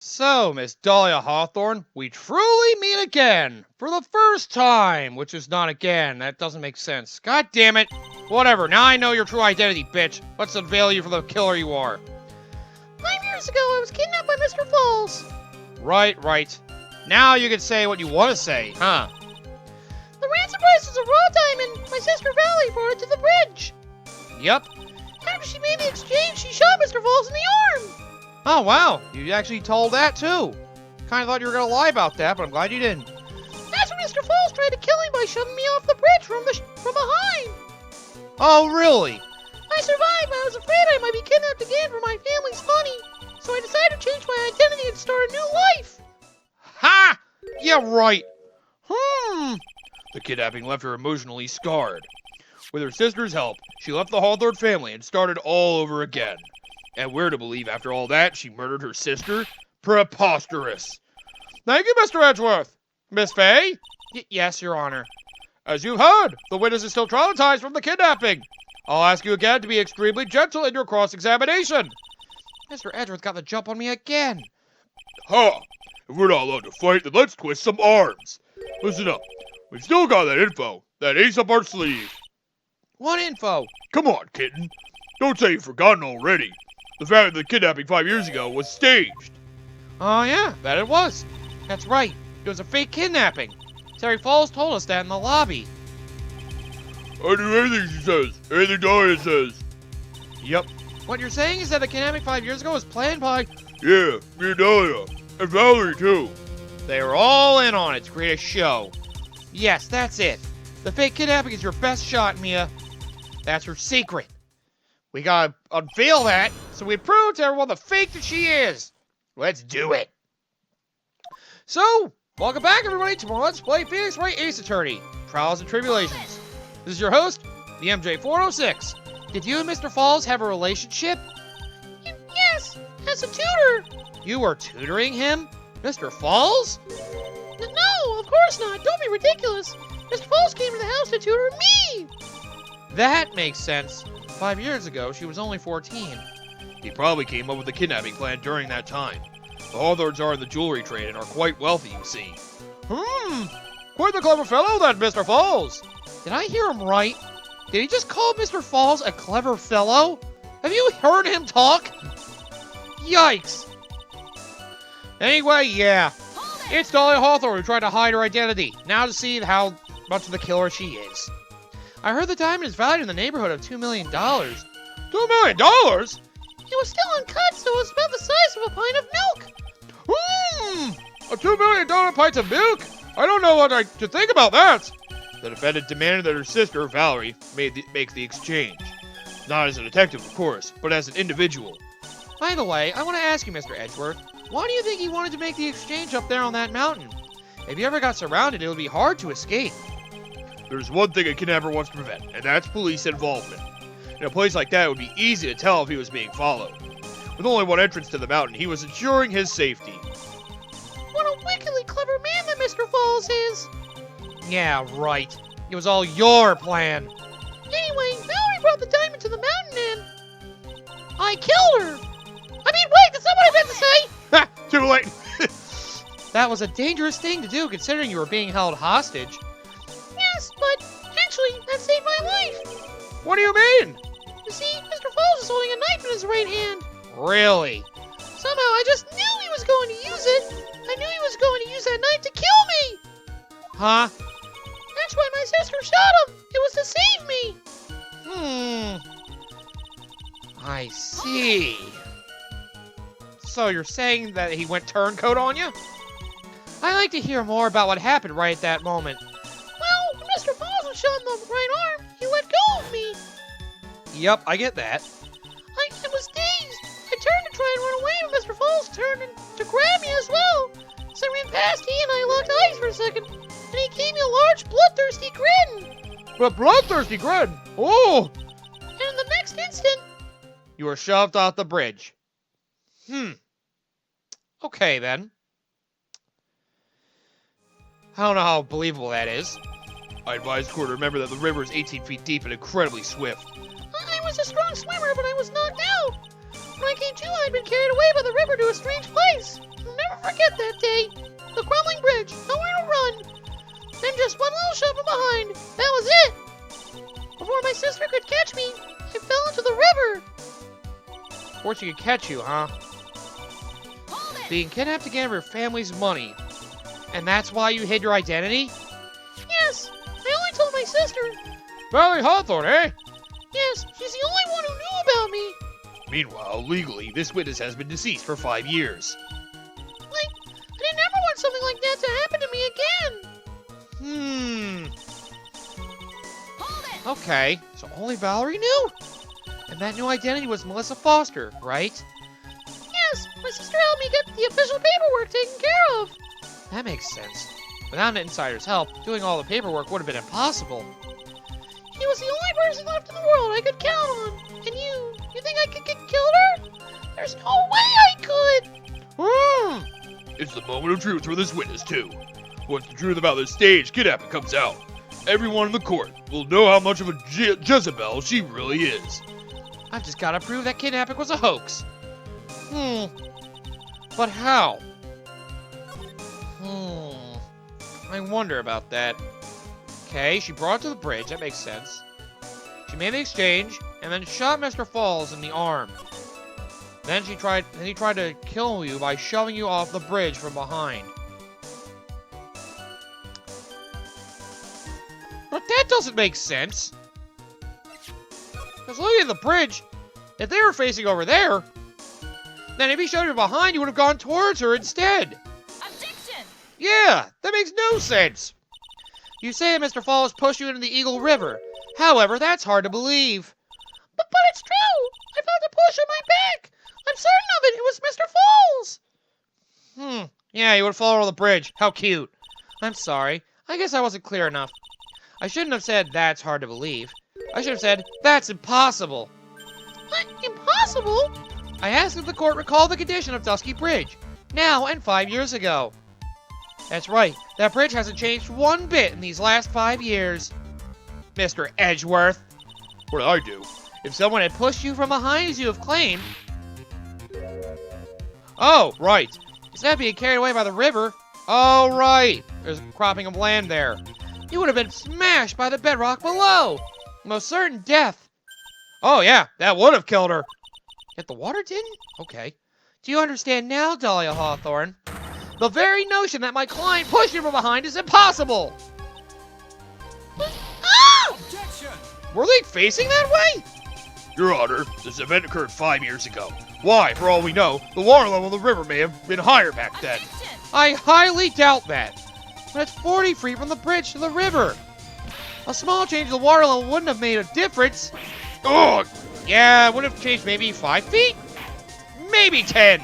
So, Miss Dahlia Hawthorne, we truly meet again. For the first time, which is not again. That doesn't make sense. God damn it. Whatever, now I know your true identity, bitch. Let's unveil you for the killer you are. 5 years ago, I was kidnapped by Mr. Falls. Right. Now you can say what you want to say, huh? The ransom price is a raw diamond. My sister Valerie brought it to the bridge. Yep. After she made the exchange, she shot Mr. Falls in the arm. Oh, wow. You actually told that, too. Kind of thought you were going to lie about that, but I'm glad you didn't. That's when Mr. Falls tried to kill him by shoving me off the bridge from behind. Oh, really? I survived, but I was afraid I might be kidnapped again for my family's money. So I decided to change my identity and start a new life. Ha! Yeah, right. The kidnapping left her emotionally scarred. With her sister's help, she left the Hawthorne family and started all over again. And we're to believe after all that, she murdered her sister? Preposterous. Thank you, Mr. Edgeworth. Miss Fay? Yes, Your Honor. As you've heard, the witness is still traumatized from the kidnapping. I'll ask you again to be extremely gentle in your cross-examination. Mr. Edgeworth got the jump on me again. Ha! If we're not allowed to fight, then let's twist some arms. Listen up. We've still got that info, that ace up our sleeve. What info? Come on, kitten. Don't say you've forgotten already. The fact that the kidnapping 5 years ago was staged. Oh yeah, that it was. That's right. It was a fake kidnapping. Terry Falls told us that in the lobby. I do anything she says. Anything Dahlia says. Yep. What you're saying is that the kidnapping 5 years ago was planned by... Yeah, me and Dahlia. And Valerie, too. They were all in on it to create a show. Yes, that's it. The fake kidnapping is your best shot, Mia. That's her secret. We gotta unveil that so we prove to everyone the fake that she is. Let's do it. So, welcome back, everybody, to more Let's Play Phoenix Wright Ace Attorney, Trials and Tribulations. This is your host, the MJ406. Did you and Mr. Falls have a relationship? Yes, as a tutor. You were tutoring him? Mr. Falls? No, of course not. Don't be ridiculous. Mr. Falls came to the house to tutor me. That makes sense. 5 years ago, she was only 14. He probably came up with the kidnapping plan during that time. The Hawthorns are in the jewelry trade and are quite wealthy, you see. Quite the clever fellow, that Mr. Falls. Did I hear him right? Did he just call Mr. Falls a clever fellow? Have you heard him talk? Yikes. Anyway, yeah. It's Dahlia Hawthorne who tried to hide her identity. Now to see how much of the killer she is. I heard the diamond is valued in the neighborhood of $2 million. $2 million? It was still uncut, so it was about the size of a pint of milk. A $2 million pint of milk? I don't know what to think about that. The defendant demanded that her sister, Valerie, make the exchange. Not as a detective, of course, but as an individual. By the way, I want to ask you, Mr. Edgeworth, why do you think he wanted to make the exchange up there on that mountain? If you ever got surrounded, it would be hard to escape. There's one thing a kidnapper wants to prevent, and that's police involvement. In a place like that, it would be easy to tell if he was being followed. With only one entrance to the mountain, he was ensuring his safety. What a wickedly clever man that Mr. Falls is. Yeah, right. It was all your plan. Anyway, Valerie brought the diamond to the mountain and I killed her. I mean, wait, that's not what I meant to say. Ha! Too late. That was a dangerous thing to do, considering you were being held hostage. Yes, but actually, that saved my life. What do you mean? You see, Mr. Falls is holding a knife in his right hand. Really? Somehow, I just knew he was going to use it. I knew he was going to use that knife to kill me. Huh? That's why my sister shot him. It was to save me. I see. So you're saying that he went turncoat on you? I'd like to hear more about what happened right at that moment. Well, when Mr. Falls was shot in the right arm, he let go of me. Yep, I get that. I was dazed. I turned to try and run away, but Mr. Falls turned to grab me as well. So I ran past he and I locked eyes for a second, and he gave me a large bloodthirsty grin. A bloodthirsty grin? Oh! And in the next instant... You were shoved off the bridge. Okay, then. I don't know how believable that is. I advise the court to remember that the river is 18 feet deep and incredibly swift. I was a strong swimmer, but I was knocked out. When I came to, I'd been carried away by the river to a strange place. I'll never forget that day. The crumbling bridge, nowhere to run. Then just one little shove from behind. That was it. Before my sister could catch me, I fell into the river. Before she could catch you, huh? Being kidnapped to get her family's money. And that's why you hid your identity? Yes, I only told my sister. Valerie Hawthorne, eh? Yes, she's the only one who knew about me. Meanwhile, legally, this witness has been deceased for 5 years. Like, I didn't ever want something like that to happen to me again. Okay, so only Valerie knew? And that new identity was Melissa Foster, right? Yes, my sister helped me get the official paperwork taken care of. That makes sense. Without an insider's help, doing all the paperwork would have been impossible. She was the only person left in the world I could count on. And you think I could get killed her? There's no way I could. It's the moment of truth for this witness, too. Once the truth about this stage kidnapping comes out, everyone in the court will know how much of a Jezebel she really is. I've just got to prove that kidnapping was a hoax. But how? I wonder about that. Okay, she brought it to the bridge, that makes sense. She made the exchange, and then shot Mr. Falls in the arm. Then he tried to kill you by shoving you off the bridge from behind. But that doesn't make sense. Because looking at the bridge, if they were facing over there, then if he shoved you behind, you would have gone towards her instead. Objection! Yeah, that makes no sense. You say that Mr. Falls pushed you into the Eagle River. However, that's hard to believe. But it's true. I felt a push on my back. I'm certain of it. It was Mr. Falls. Yeah, you would fall over the bridge. How cute. I'm sorry. I guess I wasn't clear enough. I shouldn't have said that's hard to believe. I should have said that's impossible. What? Impossible? I asked if the court recalled the condition of Dusky Bridge. Now and 5 years ago. That's right. That bridge hasn't changed one bit in these last 5 years. Mr. Edgeworth. What did I do? If someone had pushed you from behind as you have claimed... Oh, right. Instead of being carried away by the river... Oh, right. There's a cropping of land there. You would have been smashed by the bedrock below. Most certain death. Oh, yeah. That would have killed her. Yet the water didn't? Okay. Do you understand now, Dahlia Hawthorne? The very notion that my client pushed you from behind is impossible! Ah! Objection! Were they facing that way? Your Honor, this event occurred 5 years ago. Why, for all we know, the water level of the river may have been higher back then. I highly doubt that. But it's 40 feet from the bridge to the river. A small change in the water level wouldn't have made a difference. Ugh! Yeah, it would have changed maybe 5 feet? Maybe 10.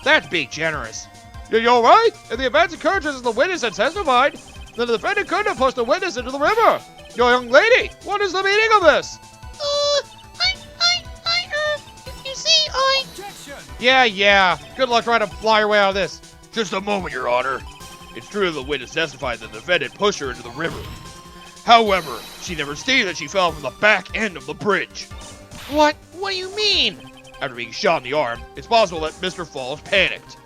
That's being generous. You alright? If the events occurred just as the witness had testified, then the defendant couldn't have pushed the witness into the river. Your young lady, what is the meaning of this? You see, I... Objection! Yeah. Good luck trying to fly your way out of this. Just a moment, Your Honor. It's true that the witness testified that the defendant pushed her into the river. However, she never stated that she fell from the back end of the bridge. What? What do you mean? After being shot in the arm, it's possible that Mr. Falls panicked.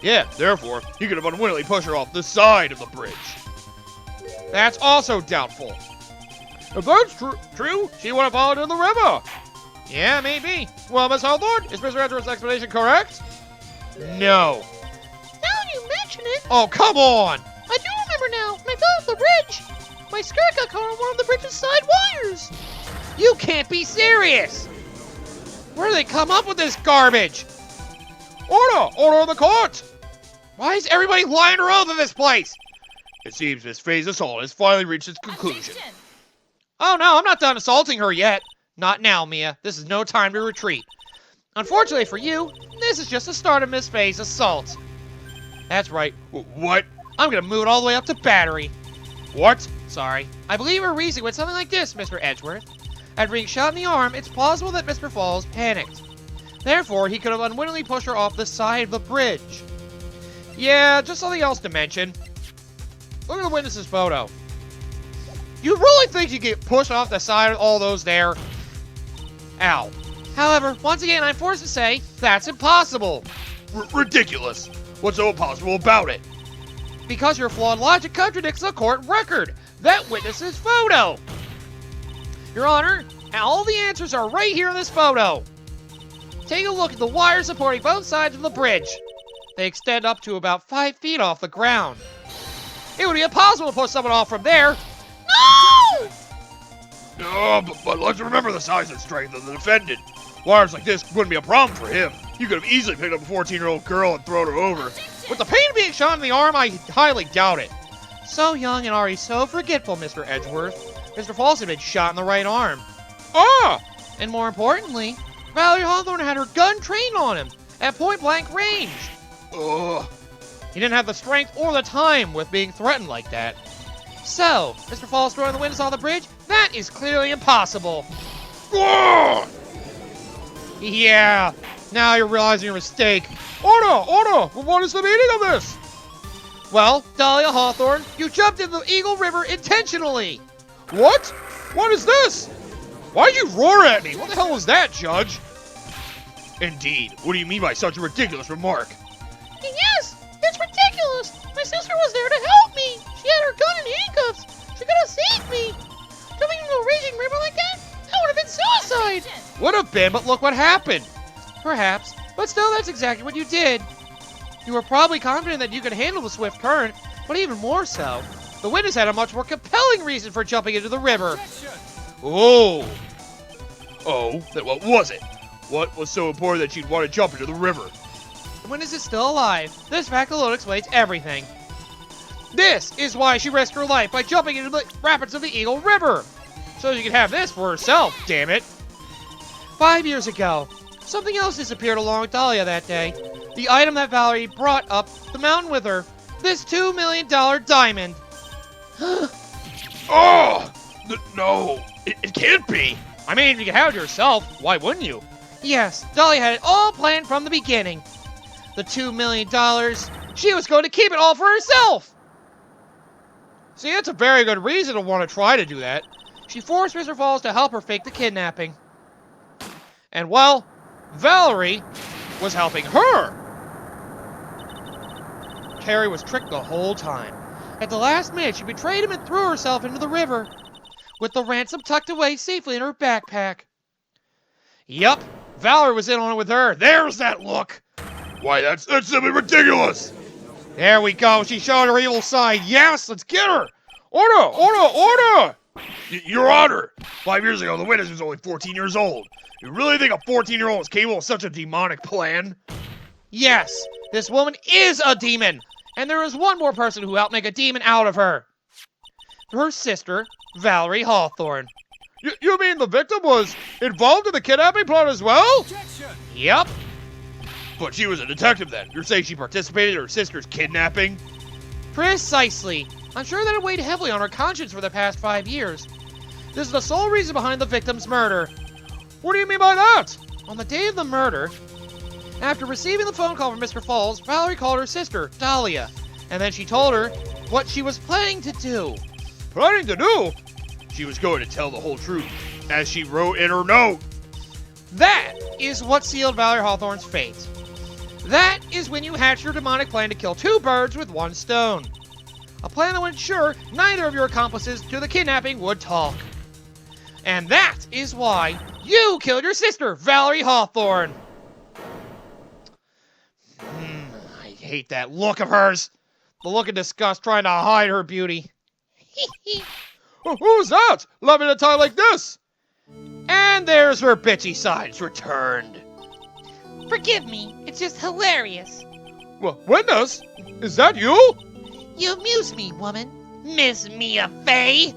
Yeah, therefore, he could have unwittingly pushed her off the side of the bridge. That's also doubtful. If that's true, she would have fallen into the river. Yeah, maybe. Well, Miss Hawthorne, is Mr. Edgeworth's explanation correct? No. Now that you mention it... Oh, come on! I do remember now. When I fell off the bridge, my skirt got caught on one of the bridge's side wires. You can't be serious! Where do they come up with this garbage? Order! Order of the court! Why is everybody lying her oath in this place? It seems Miss Faye's assault has finally reached its conclusion. Objection. Oh no, I'm not done assaulting her yet. Not now, Mia. This is no time to retreat. Unfortunately for you, this is just the start of Miss Faye's assault. That's right. What? I'm gonna move it all the way up to battery. What? Sorry. I believe her reasoning went something like this, Mr. Edgeworth. After being shot in the arm, it's plausible that Mr. Falls panicked. Therefore, he could have unwittingly pushed her off the side of the bridge. Yeah, just something else to mention. Look at the witness's photo. You really think you get pushed off the side of all those there? Ow. However, once again, I'm forced to say that's impossible. Ridiculous. What's so impossible about it? Because your flawed logic contradicts the court record. That witness's photo. Your Honor, all the answers are right here in this photo. Take a look at the wires supporting both sides of the bridge. They extend up to about 5 feet off the ground. It would be impossible to push someone off from there. No! But let's remember the size and strength of the defendant. Wires like this wouldn't be a problem for him. You could have easily picked up a 14-year-old girl and thrown her over. With the pain of being shot in the arm, I highly doubt it. So young and already so forgetful, Mr. Edgeworth. Mr. Falls had been shot in the right arm. Ah! And more importantly, Valerie Hawthorne had her gun trained on him at point-blank range. Ugh. He didn't have the strength or the time with being threatened like that. So, Mr. Falls throwing the witness on the bridge? That is clearly impossible. Ugh. Yeah, now you're realizing your mistake. Order! What is the meaning of this? Well, Dahlia Hawthorne, you jumped in the Eagle River intentionally. What? What is this? Why'd you roar at me? What the hell was that, Judge? Indeed. What do you mean by such a ridiculous remark? Yes, it's ridiculous. My sister was there to help me. She had her gun and handcuffs. She could have saved me. Jumping into a raging river like that would have been suicide. Would have been, but look what happened. Perhaps, but still that's exactly what you did. You were probably confident that you could handle the swift current, but even more so, the witness had a much more compelling reason for jumping into the river. Oh, then what was it? What was so important that she'd want to jump into the river? The witness is still alive. This fact alone explains everything. This is why she risked her life by jumping into the rapids of the Eagle River. So she could have this for herself, damn it. 5 years ago, something else disappeared along with Dahlia that day. The item that Valerie brought up the mountain with her. This $2 million diamond. Oh! No, it can't be. I mean, if you could have it yourself, why wouldn't you? Yes, Dahlia had it all planned from the beginning. The $2 million, she was going to keep it all for herself. See, that's a very good reason to want to try to do that. She forced Mr. Falls to help her fake the kidnapping. And, well, Valerie was helping her. Carrie was tricked the whole time. At the last minute, she betrayed him and threw herself into the river, with the ransom tucked away safely in her backpack. Yup, Valerie was in on it with her. There's that look. Why, that's simply ridiculous. There we go. She showed her evil side. Yes, let's get her. Order! Your Honor, 5 years ago, the witness was only 14 years old. You really think a 14-year-old is capable of such a demonic plan? Yes, this woman is a demon. And there is one more person who helped make a demon out of her. Her sister, Valerie Hawthorne. You mean the victim was involved in the kidnapping plot as well? Objection! Yep. But she was a detective then. You're saying she participated in her sister's kidnapping? Precisely. I'm sure that it weighed heavily on her conscience for the past 5 years. This is the sole reason behind the victim's murder. What do you mean by that? On the day of the murder, after receiving the phone call from Mr. Falls, Valerie called her sister, Dahlia, and then she told her what she was planning to do. Planning to do? She was going to tell the whole truth, as she wrote in her note. That is what sealed Valerie Hawthorne's fate. That is when you hatched your demonic plan to kill 2 birds with 1 stone. A plan that would ensure neither of your accomplices to the kidnapping would talk. And that is why you killed your sister, Valerie Hawthorne. I hate that look of hers. The look of disgust trying to hide her beauty. Who's that? Laughing at a time like this? And there's her bitchy sides returned. Forgive me, it's just hilarious. Well, witness? Is that you? You amuse me, woman. Miss Mia Fey.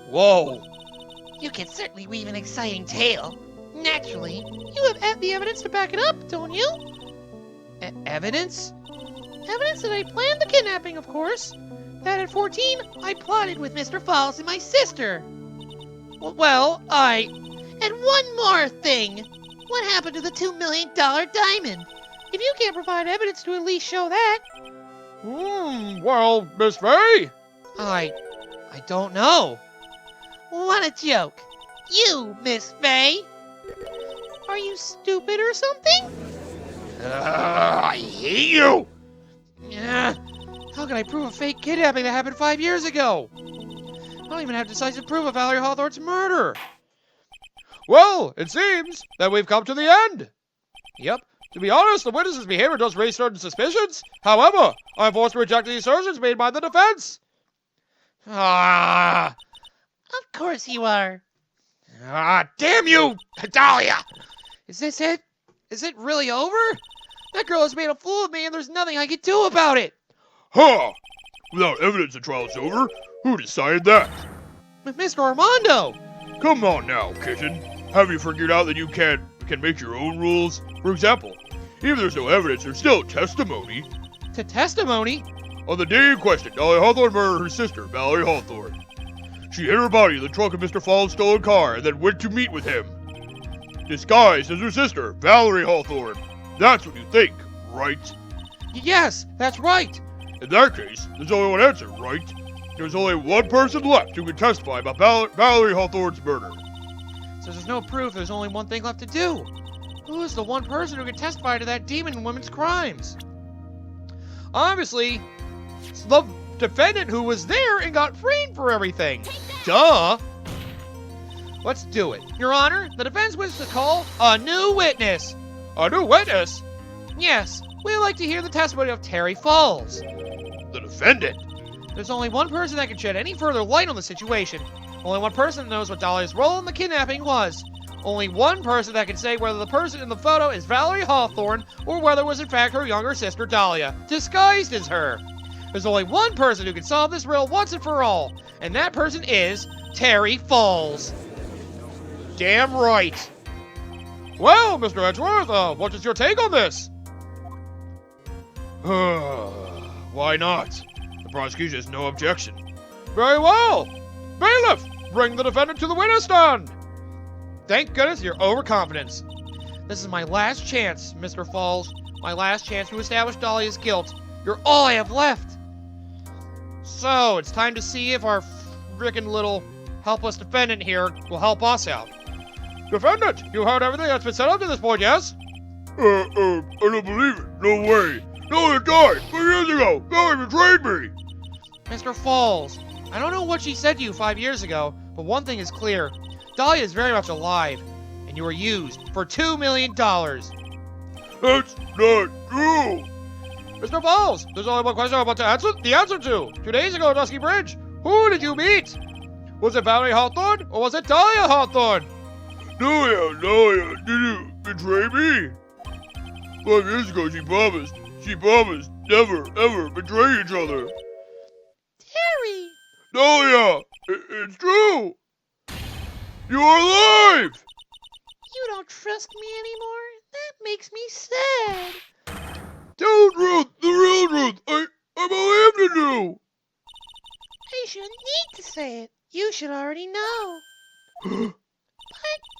Whoa. You can certainly weave an exciting tale. Naturally. You have the evidence to back it up, don't you? Evidence? Evidence that I planned the kidnapping, of course. That at 14, I plotted with Mr. Falls and my sister. Well, And one more thing. What happened to the $2 million diamond? If you can't provide evidence to at least show that... Well, Miss Fay? I don't know. What a joke. You, Miss Fay. Are you stupid or something? I hate you! Yeah. How can I prove a fake kidnapping that happened 5 years ago? I don't even have decisive proof of Valerie Hawthorne's murder. Well, it seems that we've come to the end. Yep. To be honest, the witness's behavior does raise certain suspicions. However, I'm forced to reject the assertions made by the defense. Ah, Of course you are. damn you, Dahlia! Is this it? Is it really over? That girl has made a fool of me and there's nothing I can do about it. Huh! Without evidence the trial's over, who decided that? Mr. Armando! Come on now, kitten. Have you figured out that you can make your own rules? For example, if there's no evidence, there's still testimony. To testimony? On the day in question, Dahlia Hawthorne murdered her sister, Valerie Hawthorne. She hid her body in the trunk of Mr. Fall's stolen car and then went to meet with him. Disguised as her sister, Valerie Hawthorne. That's what you think, right? Yes, that's right. In that case, there's only one answer, right? There's only one person left who can testify about Valerie Hawthorne's murder. So there's no proof, there's only one thing left to do. Who is the one person who can testify to that demon woman's crimes? Obviously, it's the defendant who was there and got framed for everything. Duh! Let's do it. Your Honor, the defense wishes to call a new witness. A new witness? Yes, we'd like to hear the testimony of Terry Falls. The defendant? There's only one person that can shed any further light on the situation. Only one person that knows what Dahlia's role in the kidnapping was. Only one person that can say whether the person in the photo is Valerie Hawthorne or whether it was in fact her younger sister Dahlia, disguised as her. There's only one person who can solve this riddle once and for all, and that person is Terry Falls. Damn right. Well, Mr. Edgeworth, what is your take on this? Why not? The prosecution has no objection. Very well. Bailiff, bring the defendant to the witness stand. Thank goodness you're overconfident. This is my last chance, Mr. Falls. My last chance to establish Dahlia's guilt. You're all I have left. So, it's time to see if our frickin' little helpless defendant here will help us out. Defendant, you heard everything that's been said up to this point, yes? I don't believe it. No way. Dahlia died 5 years ago. Valerie betrayed me. Mr. Falls, I don't know what she said to you 5 years ago, but one thing is clear. Dahlia is very much alive, and you were used for $2 million. That's not true. Mr. Falls, there's only one question I'm about to answer the answer to. 2 days ago at Dusky Bridge, who did you meet? Was it Valerie Hawthorne or was it Dahlia Hawthorne? Dahlia, did you betray me? 5 years ago she promised never, ever betray each other. Terry! Dahlia, it's true. You're alive! You don't trust me anymore? That makes me sad. Tell the truth, the real truth. I believed in you. I shouldn't need to say it. You should already know. But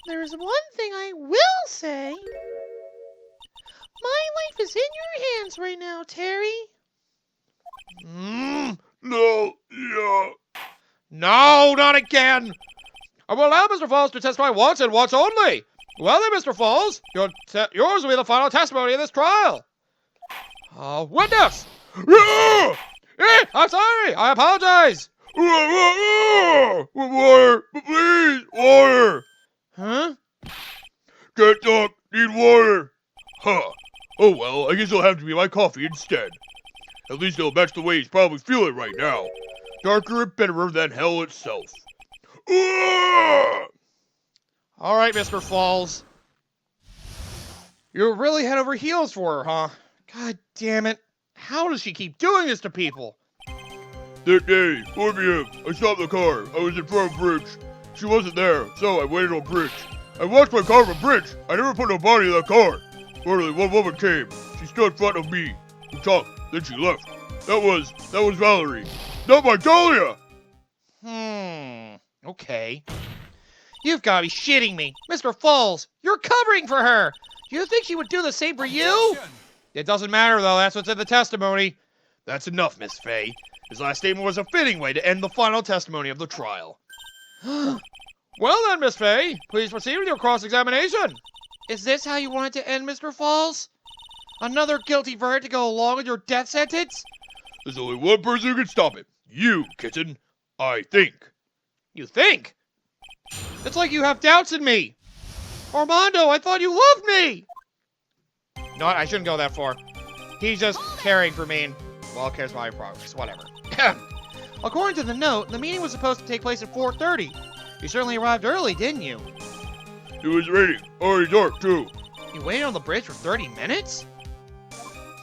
there's one thing I will say. My life is in your hands right now, Terry. No, yeah. No, not again. I will allow Mr. Falls to testify once and once only. Well then, Mr. Falls, yours will be the final testimony in this trial. Witness! I'm sorry, I apologize. Water, please, water. Huh? Can't talk, need water. Huh. Oh well, I guess it'll have to be my coffee instead. At least it'll match the way he's probably feeling right now. Darker and bitterer than hell itself. All right, Mr. Falls. You're really head over heels for her, huh? God damn it. How does she keep doing this to people? That day, 4 p.m., I stopped the car. I was in front of a bridge. She wasn't there, so I waited on a bridge. I watched my car from a bridge. I never put no body in that car. Finally, one woman came. She stood in front of me. We talked, then she left. That was Valerie. Not my Dahlia! Okay. You've got to be shitting me. Mr. Falls, you're covering for her. Do you think she would do the same for you? It doesn't matter, though. That's what's in the testimony. That's enough, Miss Fay. His last statement was a fitting way to end the final testimony of the trial. Well then, Miss Fay, please proceed with your cross-examination. Is this how you want it to end, Mr. Falls? Another guilty verdict to go along with your death sentence? There's only one person who can stop it. You, kitten. I think. You think? It's like you have doubts in me. Armando, I thought you loved me! No, I shouldn't go that far. He's just caring for me and, well, cares about my progress. Whatever. According to the note, the meeting was supposed to take place at 4:30. You certainly arrived early, didn't you? It was raining. Already dark, too. You waited on the bridge for 30 minutes?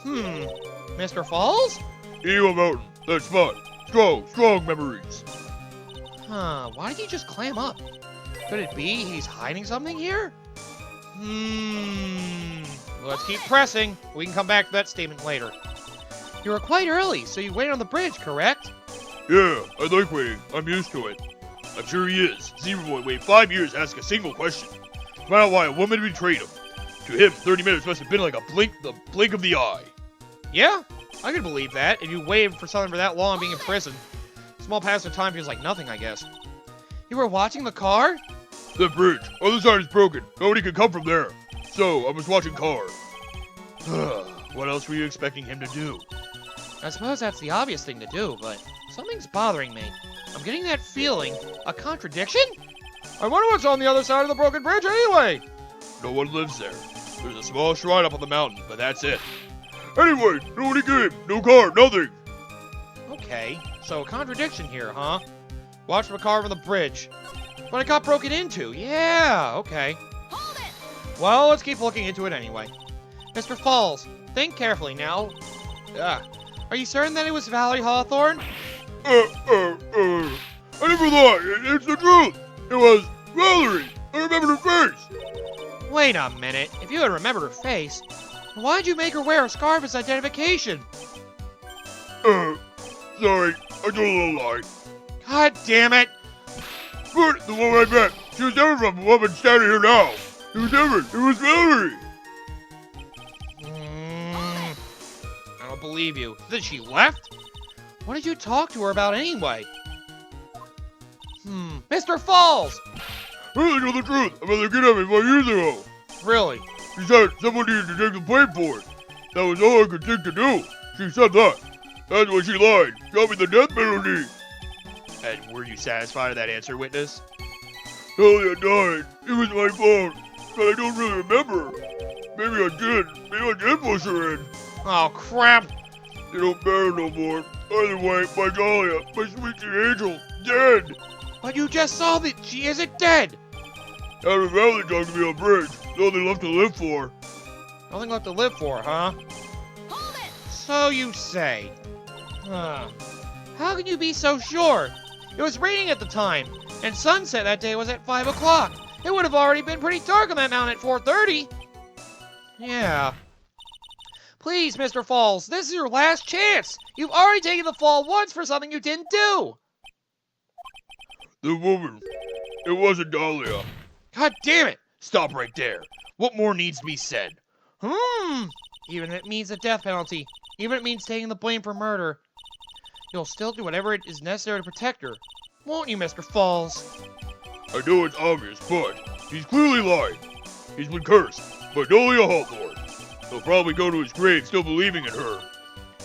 Mr. Falls? Eagle Mountain. That spot. Strong memories. Why did he just clam up? Could it be he's hiding something here? Let's keep pressing. We can come back to that statement later. You were quite early, so you waited on the bridge, correct? Yeah, I like waiting. I'm used to it. I'm sure he is. Zebra Boy waited 5 years to ask a single question. To find out why a woman betrayed him. To him, 30 minutes must have been like the blink of the eye. Yeah, I could believe that. If you waited for something for that long being in prison. Small passage of time feels like nothing, I guess. You were watching the car? The bridge. Other side is broken. Nobody can come from there. So, I was watching car. What else were you expecting him to do? I suppose that's the obvious thing to do, but something's bothering me. I'm getting that feeling. A contradiction? I wonder what's on the other side of the broken bridge anyway. No one lives there. There's a small shrine up on the mountain, but that's it. Anyway, nobody came. No car, nothing. Okay, so a contradiction here, huh? Watch the car from the bridge. But it got broken into. Yeah, okay. Hold it! Well, let's keep looking into it anyway. Mr. Falls, think carefully now. Are you certain that it was Valerie Hawthorne? I never lied. It's the truth. It was Valerie. I remember her face. Wait a minute. If you had remembered her face, why'd you make her wear a scarf as identification? Sorry. I told a little lie. God damn it! But the woman I met, she was different from the woman standing here now. It was different. It was Valerie. I don't believe you. Then she left? What did you talk to her about anyway? Mr. Falls! I really know the truth about the kidnapping 5 years ago. Really? She said someone needed to take the blame for it. That was all I could think to do. She said that. That's why she lied. Got me the death penalty. And were you satisfied with that answer, witness? Talia died. It was my fault. But I don't really remember. Maybe I did. Maybe I did push her in. Oh, crap! They don't matter no more. Either way, my Talia, my sweet angel, dead. But you just saw that she isn't dead! After Valley talked to me on bridge, nothing left to live for. Nothing left to live for, huh? Hold it! So you say. How can you be so sure? It was raining at the time, and sunset that day was at 5 o'clock. It would have already been pretty dark on that mountain at 4:30. Yeah. Please, Mr. Falls, this is your last chance. You've already taken the fall once for something you didn't do. The woman. It wasn't Dahlia. God damn it. Stop right there. What more needs to be said? Even if it means a death penalty, even if it means taking the blame for murder, you'll still do whatever it is necessary to protect her. Won't you, Mr. Falls? I know it's obvious, but he's clearly lying. He's been cursed by Dahlia Hawthorne. He'll probably go to his grave still believing in her.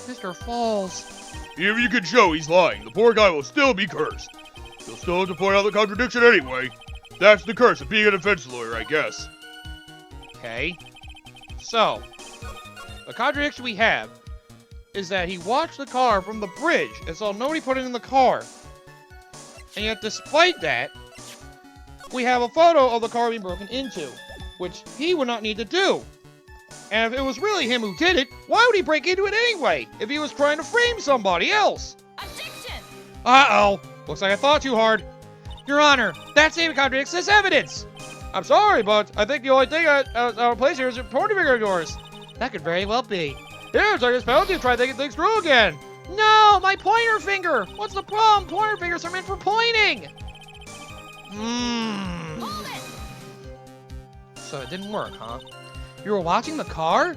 Mr. Falls. Even if you can show he's lying, the poor guy will still be cursed. You'll still have to point out the contradiction anyway. That's the curse of being a defense lawyer, I guess. Okay. So, the contradiction we have is that he watched the car from the bridge and saw nobody put it in the car. And yet, despite that, we have a photo of the car being broken into, which he would not need to do. And if it was really him who did it, why would he break into it anyway, if he was trying to frame somebody else? Objection! Uh-oh. Looks like I thought too hard. Your Honor, that statement contradicts this evidence. I'm sorry, but I think the only thing out of place here is a pointer finger of yours. That could very well be. Here, take this penalty and try thinking things through again. No, my pointer finger. What's the problem? Pointer fingers are meant for pointing. Hold it! So it didn't work, huh? You were watching the car?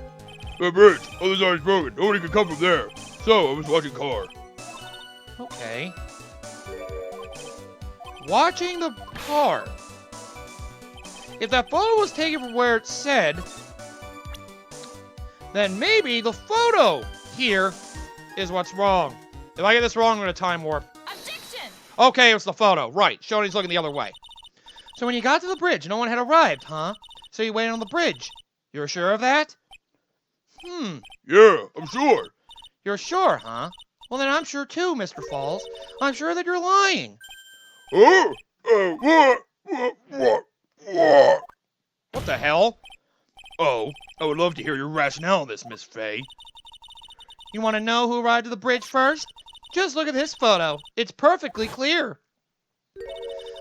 The bridge. Other side is broken. Nobody can come from there. So I was watching car. Okay. Watching the car. if that photo was taken from where it said, then maybe the photo here is what's wrong. If I get this wrong, I'm going to time warp. Objection! Okay, it's the photo. Right, Shoney's looking the other way. So when you got to the bridge, no one had arrived, huh? So you waited on the bridge. You're sure of that? Yeah, I'm sure. You're sure, huh? Well, then I'm sure too, Mr. Falls. I'm sure that you're lying. Huh? What? What the hell? Oh, I would love to hear your rationale on this, Miss Fay. You want to know who arrived at the bridge first? Just look at this photo. It's perfectly clear.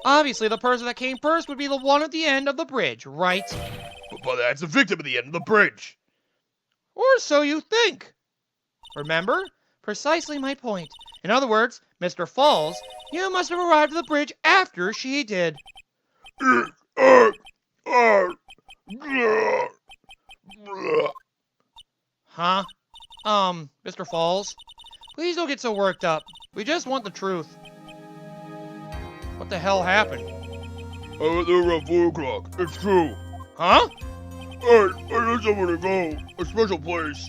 Obviously, the person that came first would be the one at the end of the bridge, right? But that's the victim at the end of the bridge. Or so you think. Remember? Precisely my point. In other words, Mr. Falls, you must have arrived at the bridge after she did. Huh? Mr. Falls? Please don't get so worked up. We just want the truth. What the hell happened? I was there around 4 o'clock. It's true. Huh? I know somewhere to go. A special place.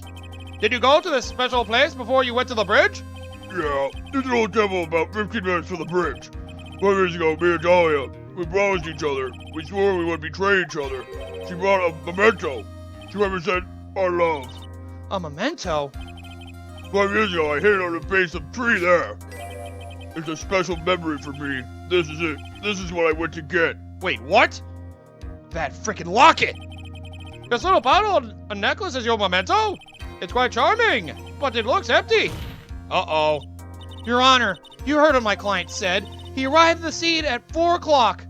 Did you go to this special place before you went to the bridge? Yeah, there's an old temple about 15 minutes from the bridge. 5 years ago, me and Dahlia, we promised each other. We swore we would betray each other. She brought a memento. She represents our love. A memento? 5 years ago, I hid it on the base of a tree there. It's a special memory for me. This is it. This is what I went to get. Wait, what? That frickin' locket! This little bottle and a necklace is your memento? It's quite charming, but it looks empty. Uh-oh. Your Honor, you heard what my client said. He arrived at the scene at 4 o'clock.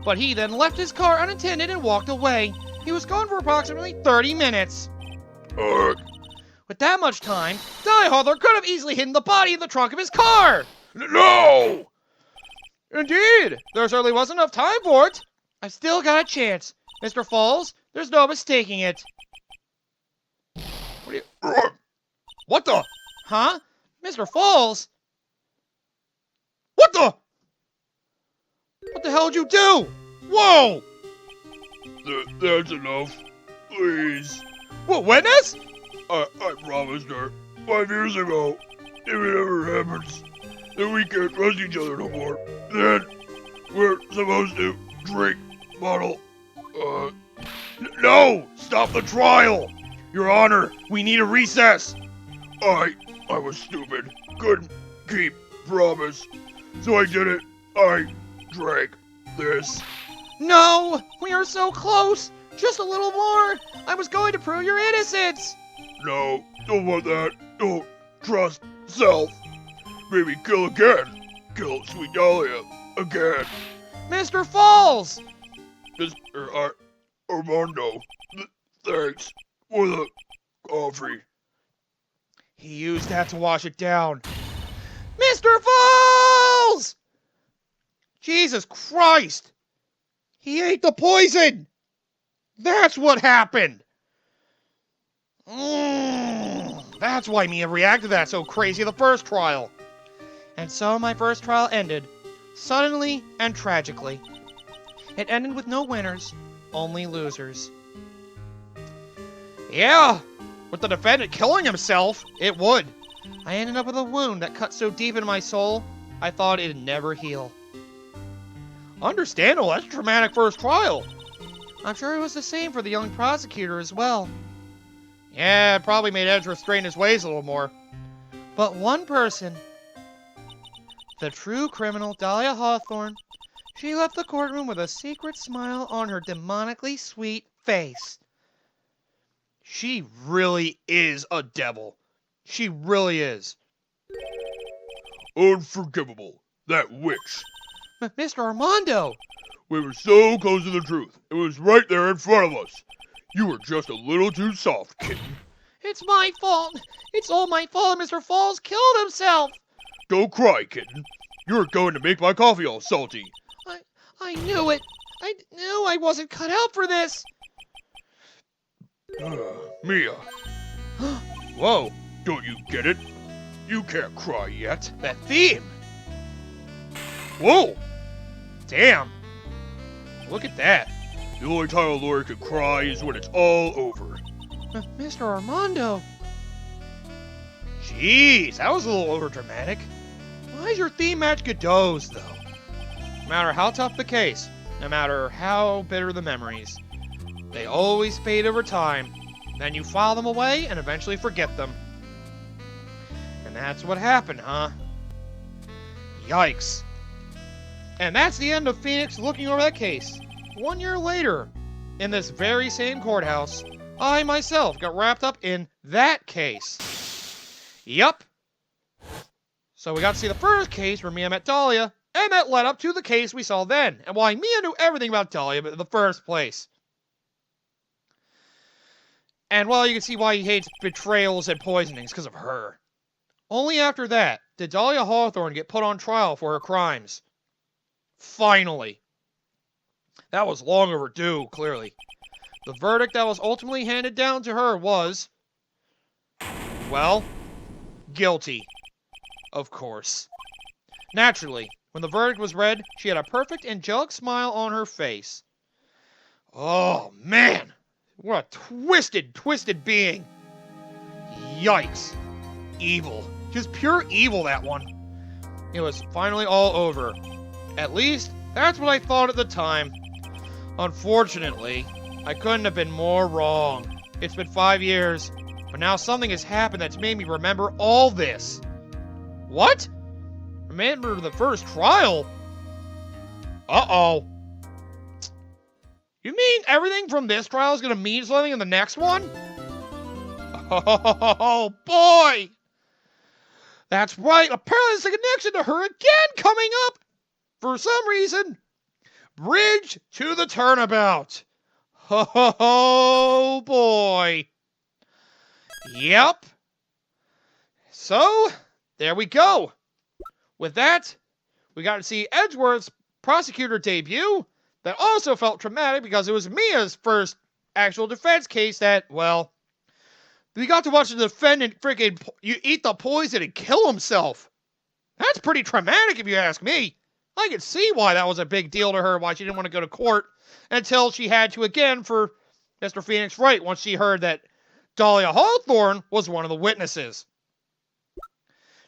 But he then left his car unattended and walked away. He was gone for approximately 30 minutes. With that much time, Die Hawthorne could have easily hidden the body in the trunk of his car. No! Indeed, there certainly wasn't enough time for it. I've still got a chance. Mr. Falls, there's no mistaking it. What the? Huh? Mr. Falls? What the? What the hell did you do? Whoa! That's enough. Please. What, witness? I promised her 5 years ago, if it ever happens, that we can't trust each other no more, then we're supposed to drink bottle. No! Stop the trial! Your Honor, we need a recess. I was stupid. Couldn't keep promise. So I did it. I drank this. No! We are so close! Just a little more! I was going to prove your innocence! No, don't want that. Don't trust self. Maybe kill again. Kill Sweet Dahlia again. Mr. Falls! Mr. Armando, thanks for the coffee. He used that to wash it down. Mr. Falls! Jesus Christ! He ate the poison! That's what happened! That's why Mia reacted to that so crazy the first trial. And so my first trial ended, suddenly and tragically. It ended with no winners, only losers. Yeah, with the defendant killing himself, it would. I ended up with a wound that cut so deep into my soul, I thought it'd never heal. Understandable, that's a traumatic first trial. I'm sure it was the same for the young prosecutor as well. Yeah, it probably made Edge restrain his ways a little more. But one person, the true criminal Dahlia Hawthorne, she left the courtroom with a secret smile on her demonically sweet face. She really is a devil. She really is. Unforgivable. That witch. Mr. Armando! We were so close to the truth. It was right there in front of us. You were just a little too soft, kitten. It's my fault. It's all my fault. Mr. Falls killed himself. Don't cry, kitten. You're going to make my coffee all salty. I knew it. I knew I wasn't cut out for this. Mia. Whoa. Don't you get it? You can't cry yet. That theme. Whoa. Damn. Look at that. The only time a lawyer can cry is when it's all over. Mr. Armando, Jeez, that was a little overdramatic. Why is your theme match Godot's, though? No matter how tough the case, no matter how bitter the memories, they always fade over time. Then you file them away and eventually forget them. And that's what happened, huh? Yikes. And that's the end of Phoenix looking over that case. 1 year later, in this very same courthouse, I myself got wrapped up in that case. Yup. So we got to see the first case where Mia met Dahlia, and that led up to the case we saw then, and why Mia knew everything about Dahlia in the first place. And well, you can see why he hates betrayals and poisonings, because of her. Only after that did Dahlia Hawthorne get put on trial for her crimes. Finally. That was long overdue, clearly. The verdict that was ultimately handed down to her was, well, guilty. Of course. Naturally, when the verdict was read, she had a perfect angelic smile on her face. Oh, man! What a twisted being! Yikes. Evil. Just pure evil, that one. It was finally all over. At least, that's what I thought at the time. Unfortunately, I couldn't have been more wrong. It's been 5 years, but now something has happened that's made me remember all this. What? Remember the first trial? Uh-oh. You mean everything from this trial is going to mean something in the next one? Oh, boy! That's right, apparently there's a connection to her again coming up! For some reason, Bridge to the Turnabout. Oh, boy. Yep. So, there we go. With that, we got to see Edgeworth's prosecutor debut that also felt traumatic because it was Mia's first actual defense case that, well, we got to watch the defendant freaking eat the poison and kill himself. That's pretty traumatic if you ask me. I can see why that was a big deal to her, why she didn't want to go to court until she had to again for Mr. Phoenix Wright once she heard that Dahlia Hawthorne was one of the witnesses.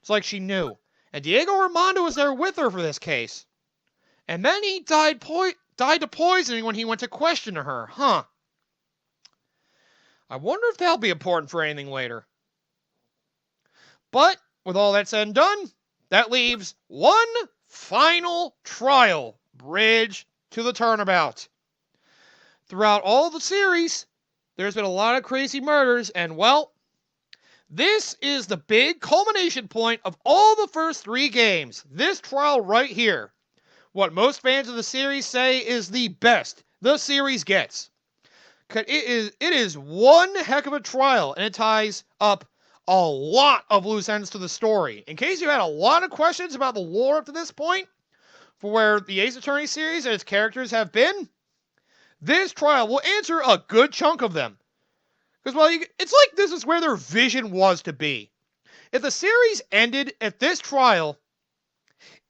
It's like she knew. And Diego Armando was there with her for this case. And then he died to poisoning when he went to question her, huh? I wonder if that'll be important for anything later. But, with all that said and done, that leaves one final trial. Bridge to the Turnabout. Throughout all the series, there's been a lot of crazy murders, and well, this is the big culmination point of all the first 3 games. This trial right here. What most fans of the series say is the best the series gets. It is one heck of a trial, and it ties up a lot of loose ends to the story. In case you had a lot of questions about the lore up to this point, for where the Ace Attorney series and its characters have been, this trial will answer a good chunk of them. Because, well, it's like this is where their vision was to be. If the series ended at this trial,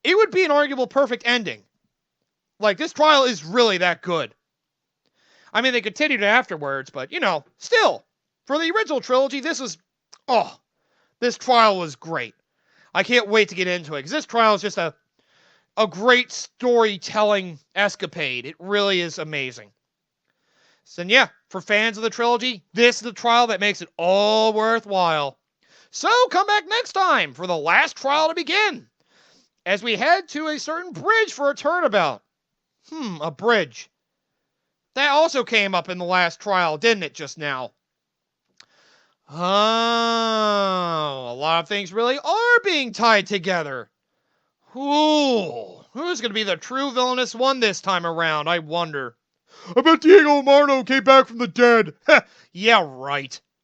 it would be an arguable perfect ending. Like, this trial is really that good. I mean, they continued afterwards, but, you know, still, for the original trilogy, this trial was great. I can't wait to get into it, because this trial is just a great storytelling escapade. It really is amazing. So yeah, for fans of the trilogy, this is the trial that makes it all worthwhile. So come back next time for the last trial to begin, as we head to a certain bridge for a turnabout. A bridge. That also came up in the last trial, didn't it, just now? Oh, a lot of things really are being tied together. Ooh, who's going to be the true villainous one this time around, I wonder? I bet Diego Armando came back from the dead. Yeah, right.